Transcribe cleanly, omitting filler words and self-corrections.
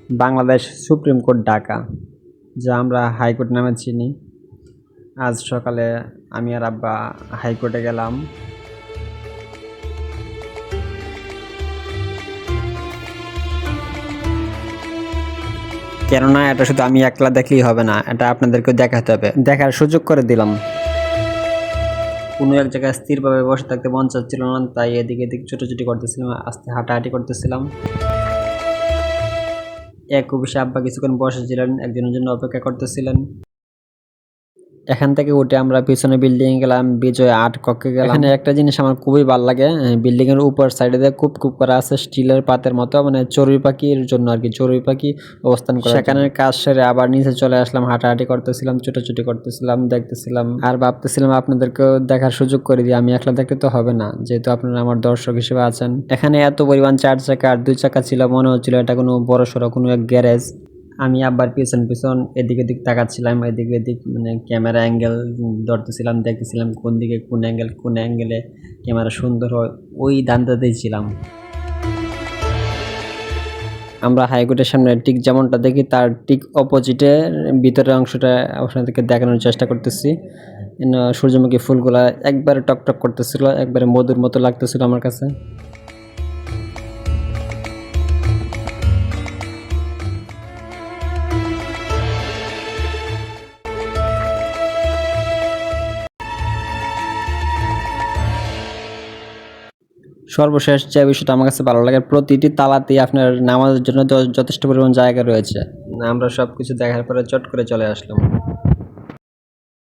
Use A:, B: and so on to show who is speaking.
A: Bangladesh supreme court Dhaka, যা আমরা high court নামে চিনি। আজ সকালে আমি আর আব্বা হাইকোর্টে গেলাম। কেননা এটা শুধু আমি একলা দেখলেই হবে না, এটা আপনাদেরকেও দেখাতে হবে, দেখার সুযোগ করে দিলাম। কোনো এক জায়গায় স্থিরভাবে বসে থাকতে মন চাচ্ছিল না, তাই এদিকে এদিক ছোটাছুটি করতেছিলাম, আস্তে হাঁটাহাঁটি করতেছিলাম। এক অফিসে আব্বা কিছুক্ষণ বসেছিলেন, একজনের জন্য অপেক্ষা করতেছিলেন। এখান থেকে উঠে আমরা পিছনে বিল্ডিং এ গেলাম, বিজয় আর্ট কক্ষে গেলাম। এখানে একটা জিনিস আমার খুবই ভালো লাগে, বিল্ডিং এর উপর সাইডে দিয়ে কুপ কুপ করা আছে স্টিলের পাতের মতো, মানে চড়ুই পাখির জন্য আর কি, চড়ুই পাখি অবস্থান করে। সেখানে কাজ সেরে আবার নিচে চলে আসলাম, হাঁটাহাঁটি করতেছিলাম, ছোটাছুটি করতেছিলাম, দেখতেছিলাম আর ভাবতেছিলাম আপনাদেরকেও দেখার সুযোগ করে দিই। আমি একলা দেখতে তো হবে না, যেহেতু আপনারা আমার দর্শক হিসেবে আছেন। এখানে এত পরিমাণ 4 চাকা আর 2 চাকা ছিল, মনে হচ্ছিল এটা কোনো বড় সড়ো কোনো এক গ্যারেজ। আমি আব্বার পিছন পিছন এদিক এদিক তাকাচ্ছিলাম, এদিক এদিক মানে ক্যামেরা অ্যাঙ্গেল ধরতেছিলাম, দেখতেছিলাম কোন দিকে কোন অ্যাঙ্গেলে ক্যামেরা সুন্দর হয়, ওই ধান্দাতেই ছিলাম। আমরা হাইকোর্টের সামনে ঠিক যেমনটা দেখি তার ঠিক অপোজিটে ভিতরের অংশটা আপনাদেরকে দেখানোর চেষ্টা করতেছি। সূর্যমুখী ফুলগুলা একবারে টকটক করতেছিল, একবারে মধুর মতো লাগতেছিল আমার কাছে। সর্বশেষ যে বিষয়টা আমার কাছে ভালো লাগে, প্রতিটি তালাতেই আপনার নামাজের জন্য যথেষ্ট পরিমাণ জায়গা রয়েছে। আমরা সব কিছু দেখার পরে চট করে চলে আসলাম।